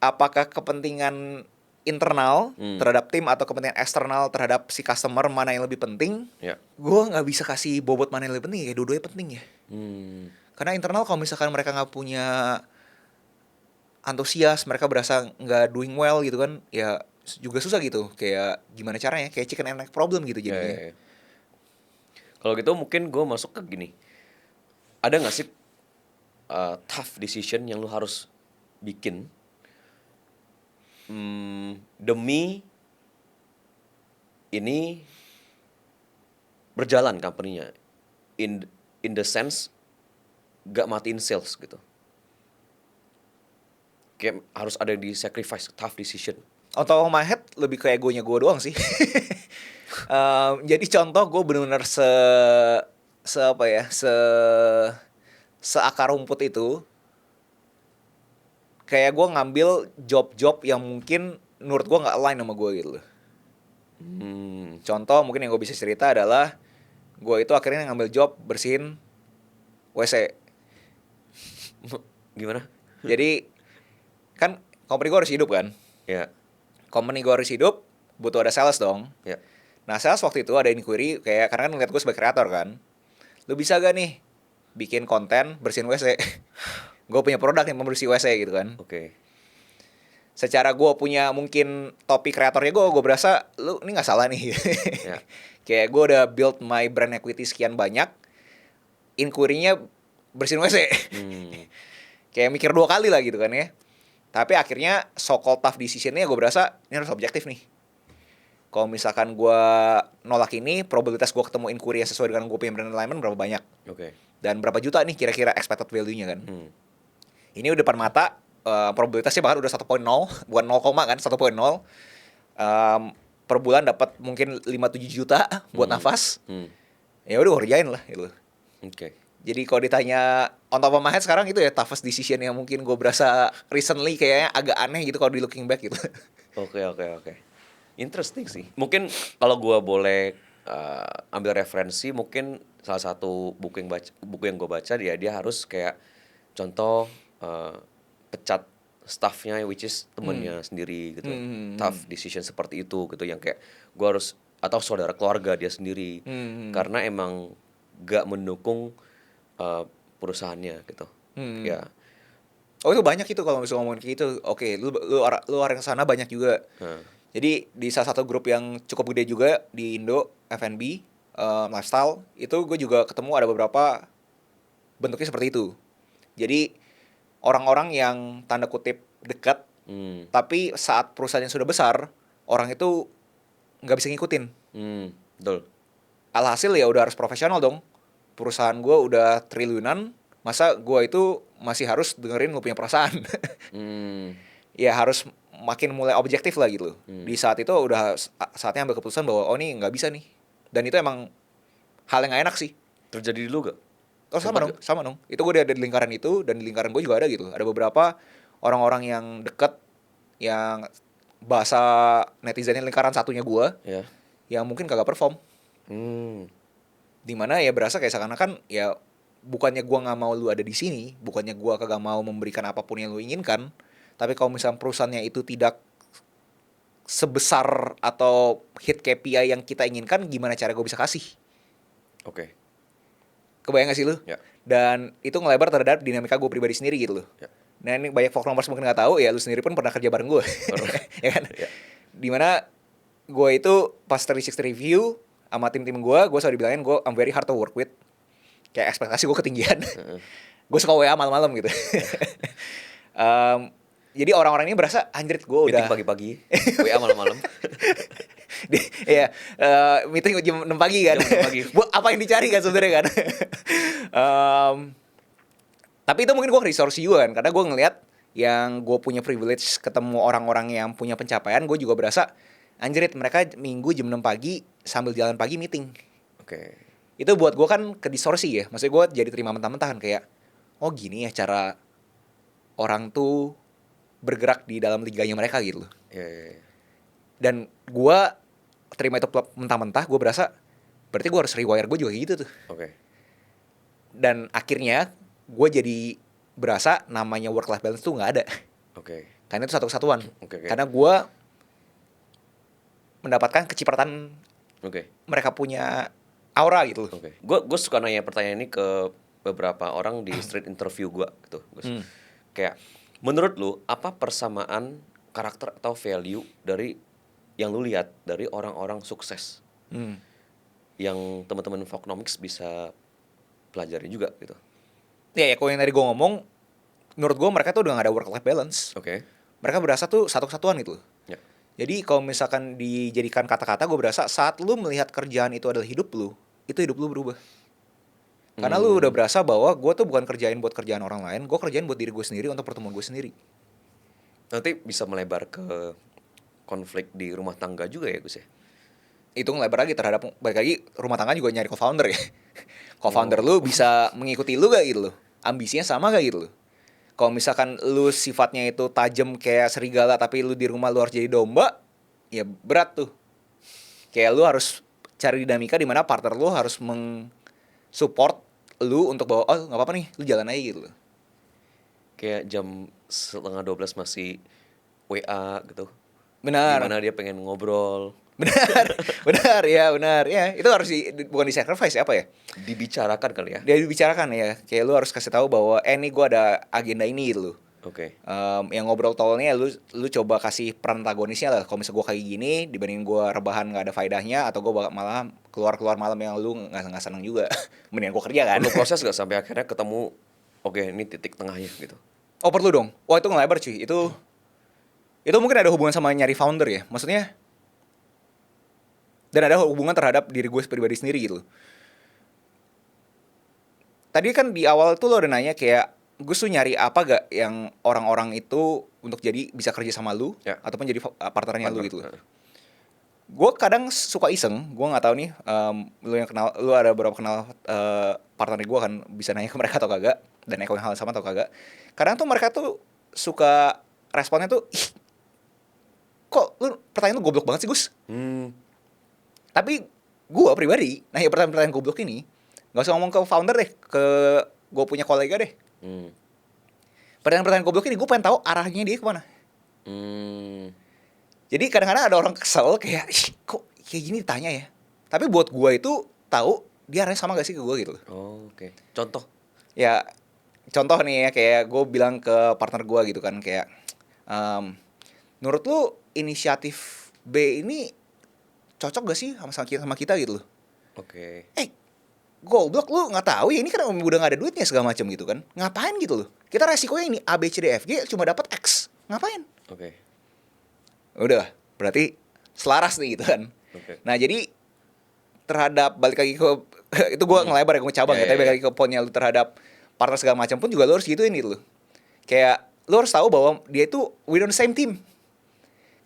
Speaker 1: apakah kepentingan internal terhadap tim atau kepentingan eksternal terhadap si customer mana yang lebih penting,
Speaker 2: Ya.
Speaker 1: gue nggak bisa kasih bobot mana yang lebih penting. Ya dua-duanya penting ya. Karena internal kalau misalkan mereka nggak punya antusias, mereka berasa nggak doing well gitu kan, ya juga susah gitu. Kayak gimana caranya, kayak chicken and egg problem gitu jadinya.
Speaker 2: Ya. Kalau gitu mungkin gue masuk ke gini. Ada nggak sih tough decision yang lu harus bikin demi ini berjalan company-nya in the sense gak matiin sales gitu. Kayak harus ada di sacrifice, tough decision.
Speaker 1: On top of my head lebih ke egonya gue doang sih. Jadi contoh gue benar-benar seakar rumput itu. Kayak gue ngambil job-job yang mungkin menurut gue nggak align sama gue gitu loh. Contoh mungkin yang gue bisa cerita adalah gue itu akhirnya ngambil job bersihin WC.
Speaker 2: Gimana?
Speaker 1: Jadi kan company gue harus hidup kan.
Speaker 2: Ya.
Speaker 1: Company gue harus hidup, butuh ada sales dong.
Speaker 2: Ya.
Speaker 1: Nah sales waktu itu ada inquiry kayak, karena kan ngeliat gue sebagai kreator kan, lu bisa gak nih bikin konten bersihin WC? Gue punya produk yang membersih WC gitu kan.
Speaker 2: Oke.
Speaker 1: Secara gue punya mungkin topik kreatornya, gue berasa lu ini nggak salah nih.
Speaker 2: Ya.
Speaker 1: Kayak gue udah build my brand equity sekian banyak, inquiry-nya bersihin WC. Kayak mikir 2 kali lah gitu kan ya. Tapi akhirnya so-called tough decision-nya gue berasa ini harus objektif nih. Kalau misalkan gue nolak ini, probabilitas gue ketemu inquiry yang sesuai dengan gue punya brand alignment berapa banyak.
Speaker 2: Oke.
Speaker 1: Dan berapa juta nih kira-kira expected value-nya kan. Ini udah depan mata, probabilitasnya bahkan udah 1.0, bukan 0, kan, 1.0. Per bulan dapat mungkin 5-7 juta buat nafas. Ya udah kerjain lah gitu.
Speaker 2: Oke.
Speaker 1: Jadi kalau ditanya on top of my head sekarang itu ya toughest decision yang mungkin gue berasa recently kayaknya agak aneh gitu kalau di looking back gitu.
Speaker 2: Oke. Interesting sih. Mungkin kalau gua boleh ambil referensi, mungkin salah satu buku yang gue baca dia harus kayak contoh pecat staffnya which is temennya sendiri gitu. Tough decision seperti itu gitu yang kayak gua harus, atau saudara keluarga dia sendiri karena emang gak mendukung perusahaannya gitu. Ya.
Speaker 1: Oh itu banyak itu kalau misalnya ngomongin kayak gitu. Oke, lu orang sana banyak juga. Jadi di salah satu grup yang cukup gede juga di Indo, F&B, lifestyle, itu gue juga ketemu ada beberapa bentuknya seperti itu. Jadi orang-orang yang tanda kutip dekat, tapi saat perusahaannya sudah besar, orang itu nggak bisa ngikutin.
Speaker 2: Betul.
Speaker 1: Alhasil ya udah harus profesional dong. Perusahaan gue udah triliunan, masa gue itu masih harus dengerin lu punya perasaan. Ya harus makin mulai objektif lah gitu. Di saat itu udah saatnya ambil keputusan bahwa oh ini nggak bisa nih. Dan itu emang hal yang gak enak sih.
Speaker 2: Terjadi di lu gak?
Speaker 1: Oh sama dong. Itu gue udah ada di lingkaran itu, dan di lingkaran gue juga ada gitu. Ada beberapa orang-orang yang deket, yang bahasa netizennya lingkaran satunya gue, yang mungkin kagak perform. Dimana ya berasa kayak seakan-akan ya bukannya gue nggak mau lu ada di sini, bukannya gue kagak mau memberikan apapun yang lu inginkan, tapi kalau misalnya perusahaannya itu tidak sebesar atau hit KPI yang kita inginkan, gimana cara gue bisa kasih?
Speaker 2: Oke.
Speaker 1: Kebayang gak sih lu?
Speaker 2: Ya.
Speaker 1: Dan itu ngelebar terhadap dinamika gue pribadi sendiri gitu loh.
Speaker 2: Ya.
Speaker 1: Nah ini banyak Vlognomers mungkin gak tahu, ya lu sendiri pun pernah kerja bareng gue. Ya kan?
Speaker 2: Ya.
Speaker 1: Dimana gue itu pas 360 review sama tim-tim gue selalu dibilangin I'm very hard to work with. Kayak ekspektasi gue ketinggian. Gue suka WA malam-malam gitu. Jadi orang-orang ini berasa anjir gue udah
Speaker 2: Meeting pagi-pagi, WA malam-malam.
Speaker 1: Iya, meeting jam 6 pagi kan.
Speaker 2: Jam 6 pagi.
Speaker 1: Apa yang dicari kan sebenarnya kan. Tapi itu mungkin gue resource juga kan, karena gue ngelihat yang gue punya privilege ketemu orang-orang yang punya pencapaian, gue juga berasa anjrit mereka minggu jam 6 pagi sambil jalan pagi meeting.
Speaker 2: Oke.
Speaker 1: Itu buat gue kan ke distorsi ya. Maksudnya gue jadi terima mentah-mentah kan, kayak oh gini ya cara orang tuh bergerak di dalam liganya mereka gitu loh.
Speaker 2: Iya.
Speaker 1: Dan gue terima itu mentah-mentah, gue berasa berarti gue harus rewire gue juga gitu tuh.
Speaker 2: Oke.
Speaker 1: Dan akhirnya gue jadi berasa namanya work life balance tuh nggak ada.
Speaker 2: Oke.
Speaker 1: Karena itu satu kesatuan.
Speaker 2: Oke.
Speaker 1: Karena gue mendapatkan kecipratan
Speaker 2: Oke.
Speaker 1: mereka punya aura gitu loh.
Speaker 2: Oke. Gue suka nanya pertanyaan ini ke beberapa orang di street interview gue gitu, Gus. Kayak menurut lu apa persamaan karakter atau value dari yang lu lihat dari orang-orang sukses yang teman-teman Vlognomics bisa pelajari juga gitu?
Speaker 1: Ya kalau yang tadi gue ngomong, menurut gue mereka tuh udah gak ada work life balance.
Speaker 2: Oke.
Speaker 1: Mereka berasa tuh satu kesatuan gitu loh.
Speaker 2: Ya.
Speaker 1: Jadi kalau misalkan dijadikan kata-kata, gue berasa saat lu melihat kerjaan itu adalah hidup lu, itu hidup lu berubah. Karena lu udah berasa bahwa gue tuh bukan kerjain buat kerjaan orang lain, gue kerjain buat diri gue sendiri, untuk pertemuan gue sendiri.
Speaker 2: Nanti bisa melebar ke konflik di rumah tangga juga ya Gus ya?
Speaker 1: Itu ngelebar lagi terhadap, balik lagi rumah tangga juga nyari co-founder ya. Co-founder lu bisa mengikuti lu gak gitu loh, ambisinya sama gak gitu loh. Kalau misalkan lu sifatnya itu tajam kayak serigala, tapi lu di rumah lu harus jadi domba, ya berat tuh. Kayak lu harus cari dinamika di mana partner lu harus support lu untuk bawa, oh gak apa-apa nih, lu jalan aja gitu loh.
Speaker 2: Kayak jam 11:30 masih WA gitu.
Speaker 1: Benar.
Speaker 2: Gimana dia pengen ngobrol.
Speaker 1: benar ya. Itu harus bukan di sacrifice apa ya?
Speaker 2: Dibicarakan kali ya.
Speaker 1: Dia dibicarakan ya. Kayak lu harus kasih tahu bahwa nih gue ada agenda ini gitu loh.
Speaker 2: Oke.
Speaker 1: Yang ngobrol tolnya lu coba kasih peran antagonisnya lah. Kalau misalnya gue kayak gini dibanding gue rebahan nggak ada faedahnya, atau gue malah keluar malam yang lu nggak senang juga. Mendingan gue kerja kan.
Speaker 2: Perlu proses gak sampai akhirnya ketemu, oke ini titik tengahnya gitu?
Speaker 1: Oh perlu dong. Wah itu ngelebar cuy. Itu mungkin ada hubungan sama nyari founder ya. Maksudnya, dan ada hubungan terhadap diri gue pribadi sendiri gitu. Tadi kan di awal tuh lo udah nanya kayak gue tuh nyari apa gak yang orang-orang itu untuk jadi bisa kerja sama lu
Speaker 2: ya,
Speaker 1: ataupun jadi partnernya lu gitu. Gue kadang suka iseng, gue nggak tahu nih, lu ada beberapa kenal partner gue kan, bisa nanya ke mereka atau kagak, dan Eko yang hal sama atau kagak. Kadang tuh mereka tuh suka responnya tuh, ih, kok pertanyaan lu goblok banget sih Gus. Tapi gue pribadi, nah ya pertanyaan goblok ini gak usah ngomong ke founder deh, ke gue punya kolega deh. Pertanyaan goblok ini gue pengen tahu arahnya dia kemana. Jadi kadang-kadang ada orang kesel kayak, kok kayak gini ditanya ya. Tapi buat gue itu tahu dia arahnya sama gak sih ke gue gitu.
Speaker 2: Oke. Contoh?
Speaker 1: Ya contoh nih ya, kayak gue bilang ke partner gue gitu kan, kayak menurut lu inisiatif B ini cocok gak sih sama kita gitu loh.
Speaker 2: Oke.
Speaker 1: Goblok lu nggak tahu ya, ini kan udah nggak ada duitnya segala macam gitu kan, ngapain gitu loh, kita resikonya ini A B C D F G cuma dapat X, ngapain.
Speaker 2: Oke.
Speaker 1: Udah berarti selaras nih gitu kan. Nah jadi terhadap, balik lagi ke itu gue ngelebar ya, gue cabang ya, tapi balik lagi ke poinnya lu terhadap partner segala macam pun juga lu harus gituin gitu loh. Kayak lu harus tahu bahwa dia itu we're on the same team,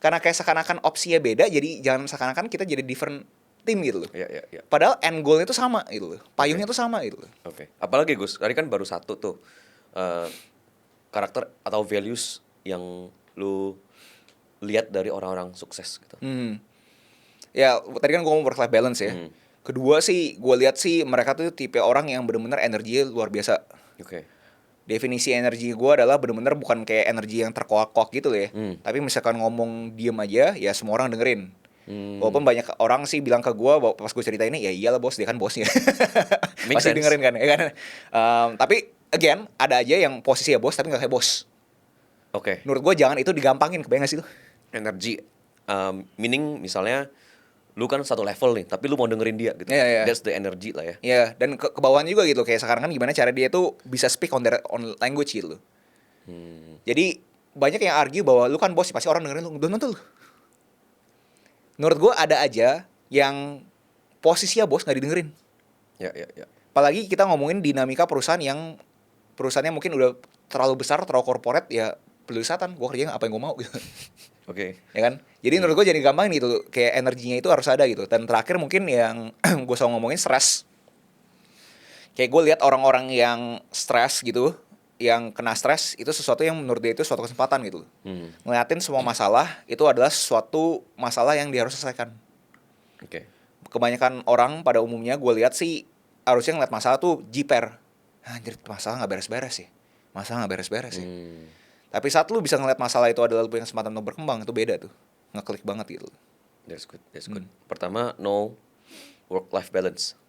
Speaker 1: karena kayak seakan-akan opsinya beda, jadi jangan seakan-akan kita jadi different tim gitu loh.
Speaker 2: Iya.
Speaker 1: Padahal end goalnya tuh sama gitu loh, payungnya tuh sama gitu loh.
Speaker 2: Oke. Apalagi Gus, tadi kan baru satu tuh karakter atau values yang lu lihat dari orang-orang sukses gitu.
Speaker 1: Ya tadi kan gue ngomong work life balance ya. Kedua sih, gue lihat sih mereka tuh tipe orang yang benar-benar energinya luar biasa.
Speaker 2: Oke.
Speaker 1: Definisi energi gue adalah benar-benar bukan kayak energi yang terkoak-koak gitu loh ya.
Speaker 2: Hmm.
Speaker 1: Tapi misalkan ngomong diem aja, ya semua orang dengerin.
Speaker 2: Hmm.
Speaker 1: Walaupun banyak orang sih bilang ke gue pas gue cerita ini, ya iyalah bos, dia kan bosnya.
Speaker 2: Make
Speaker 1: Pasti
Speaker 2: sense.
Speaker 1: dengerin kan, ya kan. Tapi again, ada aja yang posisi ya bos, tapi nggak kayak bos.
Speaker 2: Oke.
Speaker 1: Menurut gue jangan itu digampangin, kebayang gak sih lu?
Speaker 2: Energi, meaning misalnya lu kan satu level nih, tapi lu mau dengerin dia gitu.
Speaker 1: Iya, iya.
Speaker 2: That's the energy lah ya.
Speaker 1: Ya, dan ke bawahnya juga gitu. Kayak sekarang kan gimana cara dia tuh bisa speak on their own language gitu. Jadi banyak yang argue bahwa lu kan bos, pasti orang dengerin lu. Belum tentu lu. Menurut gue ada aja yang posisinya bos nggak didengerin.
Speaker 2: Ya, ya, ya.
Speaker 1: Apalagi kita ngomongin dinamika perusahaan yang perusahaannya mungkin udah terlalu besar, terlalu corporate, ya pelisatan. Gue kerjain apa yang gue mau gitu.
Speaker 2: Oke.
Speaker 1: Ya kan? Jadi menurut gue jadi gampang gitu. Kayak energinya itu harus ada gitu. Dan terakhir mungkin yang gue selalu ngomongin stres. Kayak gue lihat orang-orang yang stres gitu, yang kena stres, itu sesuatu yang menurut dia itu suatu kesempatan gitu. Ngeliatin semua masalah itu adalah suatu masalah yang dia harus selesaikan.
Speaker 2: Oke.
Speaker 1: Kebanyakan orang pada umumnya gue lihat sih harusnya ngeliat masalah tuh jiper. Anjir, masalah nggak beres-beres sih. Masalah nggak beres-beres sih. Tapi saat lu bisa ngeliat masalah itu adalah lu punya kesempatan untuk berkembang, itu beda tuh. Ngeklik banget gitu.
Speaker 2: That's good. That's good. Pertama, no work-life balance.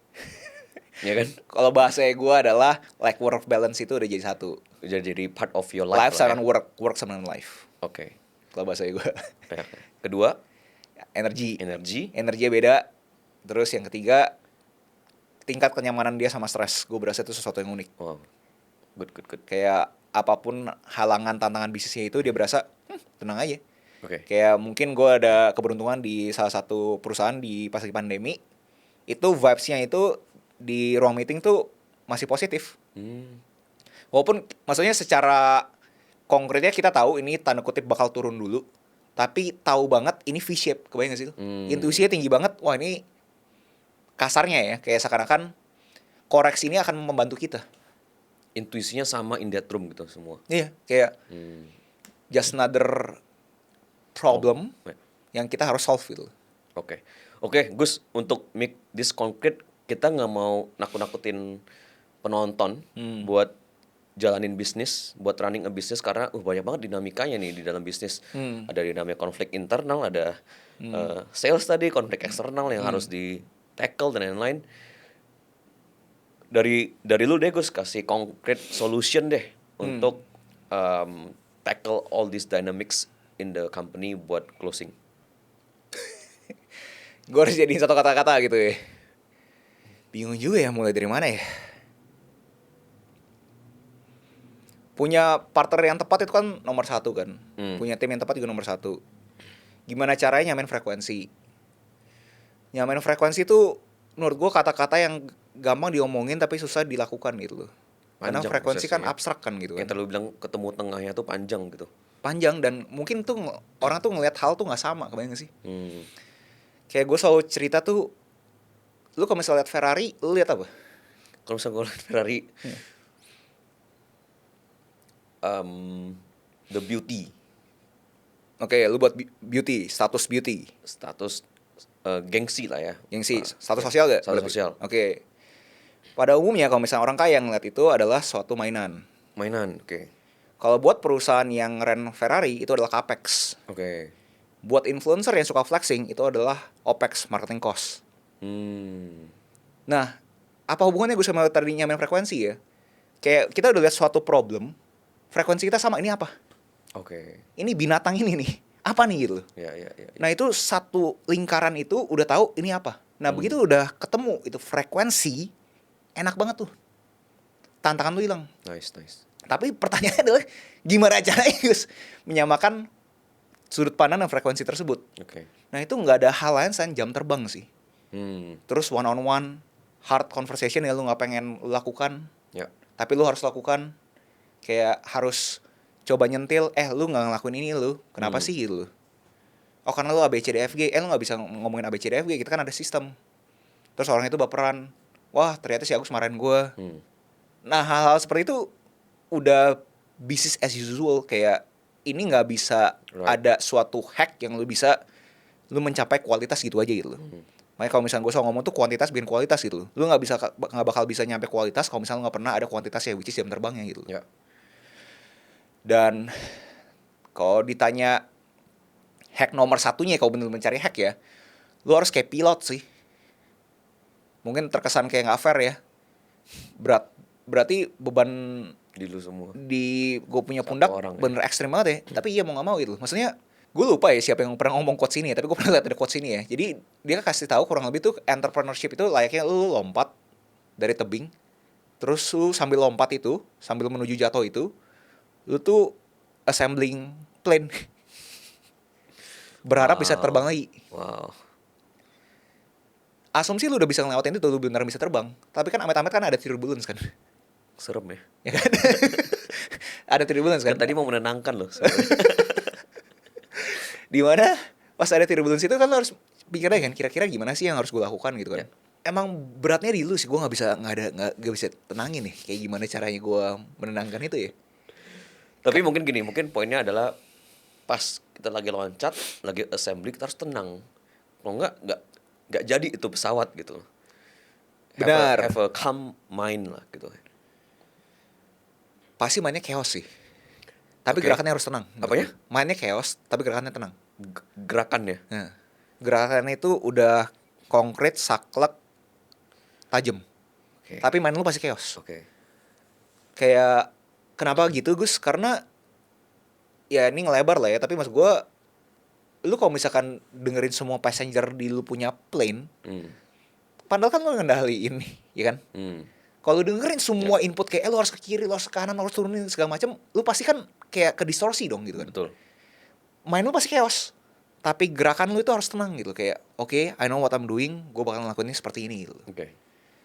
Speaker 2: Ya kan?
Speaker 1: Kalau bahasa gue adalah like work balance itu udah jadi satu.
Speaker 2: Jadi part of your life.
Speaker 1: Life sama work sama life.
Speaker 2: Oke.
Speaker 1: Kalau bahasa gue.
Speaker 2: Kedua,
Speaker 1: Energi.
Speaker 2: energi.
Speaker 1: Energinya beda. Terus yang ketiga, tingkat kenyamanan dia sama stres. Gue berasa itu sesuatu yang unik.
Speaker 2: Wow. Good, good, good.
Speaker 1: Kayak apapun halangan tantangan bisnisnya itu dia berasa tenang aja.
Speaker 2: Oke.
Speaker 1: Kayak mungkin gue ada keberuntungan di salah satu perusahaan di pas lagi pandemi. Itu vibes-nya itu di ruang meeting tuh masih positif. Walaupun maksudnya secara konkretnya kita tahu ini tanda kutip bakal turun dulu. Tapi tahu banget ini V-shape, kebayang gak sih itu? Intuisinya tinggi banget. Wah ini kasarnya ya, kayak seakan-akan koreksi ini akan membantu kita.
Speaker 2: Intuisinya sama in that room gitu semua.
Speaker 1: Iya, kayak just another problem yang kita harus solve gitu.
Speaker 2: Oke. Oke, Gus, untuk make this concrete, kita nggak mau nakut-nakutin penonton buat jalanin bisnis, buat running a business, karena banyak banget dinamikanya nih di dalam bisnis. Ada dinamika konflik internal, ada sales tadi, konflik eksternal yang harus di tackle dan lain-lain. Dari lu deh Gus, kasih concrete solution deh untuk tackle all these dynamics in the company buat closing.
Speaker 1: Gue harus jadiin satu kata-kata gitu ya. Bingung juga ya mulai dari mana ya. Punya partner yang tepat itu kan nomor satu kan. Punya tim yang tepat juga nomor satu. Gimana caranya nyamain frekuensi? Nyamain frekuensi itu menurut gue kata-kata yang gampang diomongin tapi susah dilakukan gitu loh. Karena
Speaker 2: Panjang
Speaker 1: frekuensi kan
Speaker 2: prosesnya.
Speaker 1: abstrak kan gitu kan.
Speaker 2: Yang terlalu bilang ketemu tengahnya tuh panjang gitu.
Speaker 1: Panjang dan mungkin tuh orang tuh ngelihat hal tuh nggak sama, kebayang gak sih? Kayak gue selalu cerita tuh, lu kalau misalnya lihat Ferrari, lu lihat apa?
Speaker 2: Kalau misalnya gue liat Ferrari, the beauty,
Speaker 1: Oke, lu buat beauty, status beauty.
Speaker 2: status gengsi lah ya.
Speaker 1: Gengsi, status sosial gak?
Speaker 2: Status sosial.
Speaker 1: Oke. Pada umumnya kalau misalnya orang kaya ngeliat itu adalah suatu mainan.
Speaker 2: Mainan, oke.
Speaker 1: Kalau buat perusahaan yang ren Ferrari, itu adalah capex.
Speaker 2: Oke.
Speaker 1: Buat influencer yang suka flexing, itu adalah opex, marketing cost. Nah, apa hubungannya gue sama tadi nyamain frekuensi ya? Kayak kita udah lihat suatu problem, frekuensi kita sama, ini apa?
Speaker 2: Oke.
Speaker 1: Ini binatang ini nih, apa nih gitu.
Speaker 2: Ya.
Speaker 1: Nah itu satu lingkaran itu udah tahu ini apa. Nah begitu udah ketemu itu frekuensi, enak banget tuh. Tantangan lu hilang.
Speaker 2: Nice.
Speaker 1: Tapi pertanyaannya adalah gimana caranya Gus menyamakan sudut pandang dan frekuensi tersebut.
Speaker 2: Oke.
Speaker 1: Nah itu nggak ada hal lain selain jam terbang sih. Terus one on one hard conversation yang lu nggak pengen lakukan,
Speaker 2: Ya.
Speaker 1: tapi lu harus lakukan. Kayak harus coba nyentil, lu nggak ngelakuin ini lu, kenapa sih gitu? Oh karena lu ABCDFG, lu nggak bisa ngomongin ABCDFG, kita kan ada sistem. Terus orang itu baperan, wah ternyata si Agus marahin gue. Nah hal-hal seperti itu udah business as usual, kayak ini nggak bisa ada suatu hack yang lu bisa lu mencapai kualitas gitu aja gitu. Makanya kalau misalnya gue selalu ngomong tuh kuantitas bikin kualitas gitu. Lu nggak bakal bisa nyampe kualitas kalau misalnya lu nggak pernah ada kuantitasnya, which is jam terbangnya gitu.
Speaker 2: Ya.
Speaker 1: Dan kalau ditanya hack nomor satunya, kalau bener mencari hack ya, lu harus kayak pilot sih. Mungkin terkesan kayak nggak fair ya. Berarti beban
Speaker 2: Di lu semua.
Speaker 1: di gue punya
Speaker 2: Satu
Speaker 1: pundak
Speaker 2: orang ya.
Speaker 1: bener ekstrim banget ya. Tapi iya mau nggak mau gitu. Maksudnya gue lupa ya siapa yang pernah ngomong quotes ini ya, tapi gue pernah lihat ada quotes ini ya. Jadi dia kasih tahu kurang lebih tuh entrepreneurship itu layaknya lu lompat dari tebing, terus lu sambil lompat itu, sambil menuju jatuh itu, lu tuh assembling plane. Berharap bisa terbang lagi.
Speaker 2: Wow.
Speaker 1: Asumsi lu udah bisa ngelewatin itu, lu benar bisa terbang. Tapi kan amit-amit kan ada turbulence kan.
Speaker 2: Serem ya.
Speaker 1: Ya kan? Ada turbulence kan.
Speaker 2: Kan tadi mau menenangkan loh sebenarnya.
Speaker 1: Di mana pas ada turbulence itu kan lo harus pikirnya kan kira-kira gimana sih yang harus gue lakukan gitu kan.
Speaker 2: Ya.
Speaker 1: Emang beratnya di lu sih, gue nggak bisa tenangin nih kayak gimana caranya gue menenangkan itu ya.
Speaker 2: Tapi mungkin gini, mungkin poinnya adalah pas kita lagi loncat, lagi assembly, kita harus tenang. Kalau nggak jadi itu pesawat gitu.
Speaker 1: Benar.
Speaker 2: Have a calm mind lah gitu.
Speaker 1: Pasti mainnya chaos sih, tapi
Speaker 2: Oke.
Speaker 1: gerakannya harus tenang.
Speaker 2: Apanya?
Speaker 1: Mainnya chaos tapi gerakannya tenang.
Speaker 2: Gerakannya.
Speaker 1: Nah, gerakannya itu udah konkret, saklek, tajam.
Speaker 2: Oke.
Speaker 1: Tapi main lu pasti chaos.
Speaker 2: Oke.
Speaker 1: Kayak kenapa gitu Gus? Karena ya ini ngelebar lah ya, tapi maksud gue, lu kalau misalkan dengerin semua passenger di lu punya plane, padahal kan lu ngendaliin nih, ya kan? Kalau lu dengerin semua input kayak lu harus ke kiri, lu harus ke kanan, lu harus turunin segala macam, lu pasti kan kayak ke distorsi dong gitu kan.
Speaker 2: Betul.
Speaker 1: Main lu pasti chaos. Tapi gerakan lu itu harus tenang gitu, kayak oke, I know what I'm doing, gue bakal ngelakuin ini seperti ini gitu.
Speaker 2: Oke.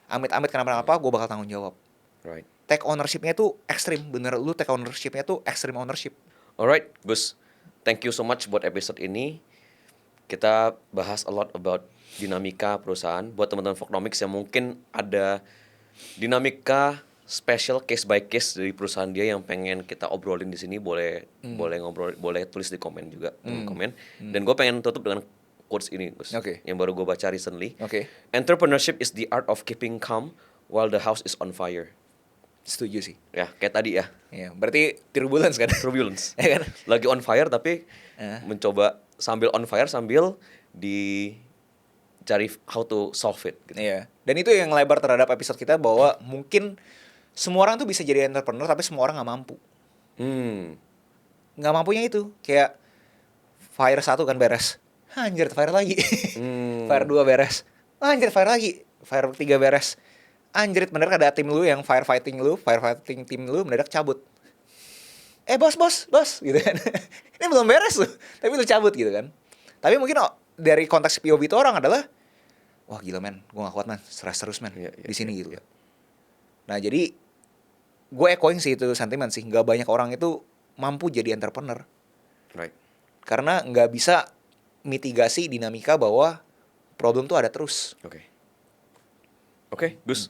Speaker 1: Amit-amit kenapa-napa, gue bakal tanggung jawab.
Speaker 2: Right.
Speaker 1: Take ownership-nya tuh ekstrim, bener, lu take ownership-nya tuh extreme ownership.
Speaker 2: Alright, Gus. Thank you so much buat episode ini. Kita bahas a lot about dinamika perusahaan. Buat teman-teman Fognomics yang mungkin ada dinamika special case by case dari perusahaan dia yang pengen kita obrolin di sini, boleh ngobrol, boleh tulis di komen juga, komen. Dan gue pengen tutup dengan quotes ini, Gus.
Speaker 1: Oke.
Speaker 2: Yang baru gue baca recently.
Speaker 1: Oke.
Speaker 2: Entrepreneurship is the art of keeping calm while the house is on fire.
Speaker 1: Setuju sih.
Speaker 2: Ya, kayak tadi ya.
Speaker 1: Ya, berarti turbulence kan?
Speaker 2: Turbulence.
Speaker 1: Ya kan?
Speaker 2: Lagi on fire tapi mencoba sambil on fire sambil dicari how to solve it gitu.
Speaker 1: Iya. Dan itu yang lebar terhadap episode kita bahwa mungkin semua orang tuh bisa jadi entrepreneur tapi semua orang nggak mampu. Nggak mampunya itu kayak fire 1 kan beres, anjir fire lagi. Fire 2 beres, anjir fire lagi. Fire 3 beres, anjir mendadak ada tim lu yang firefighting tim lu mendadak cabut. Bos gitu kan. Ini belum beres loh, tapi lu cabut gitu kan. Tapi mungkin dari konteks POV itu orang adalah, wah gila men, gue gak kuat men, stres terus men, di sini gitu. Nah jadi gue echoing sih itu sentimen sih, gak banyak orang itu mampu jadi entrepreneur.
Speaker 2: Right.
Speaker 1: Karena gak bisa mitigasi dinamika bahwa problem tuh ada terus.
Speaker 2: Oke, Gus.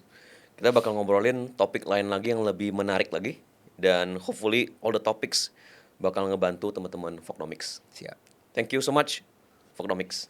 Speaker 2: Kita bakal ngobrolin topik lain lagi yang lebih menarik lagi. Dan hopefully all the topics bakal ngebantu teman-teman Fognomics.
Speaker 1: Siap.
Speaker 2: Thank you so much, Fognomics.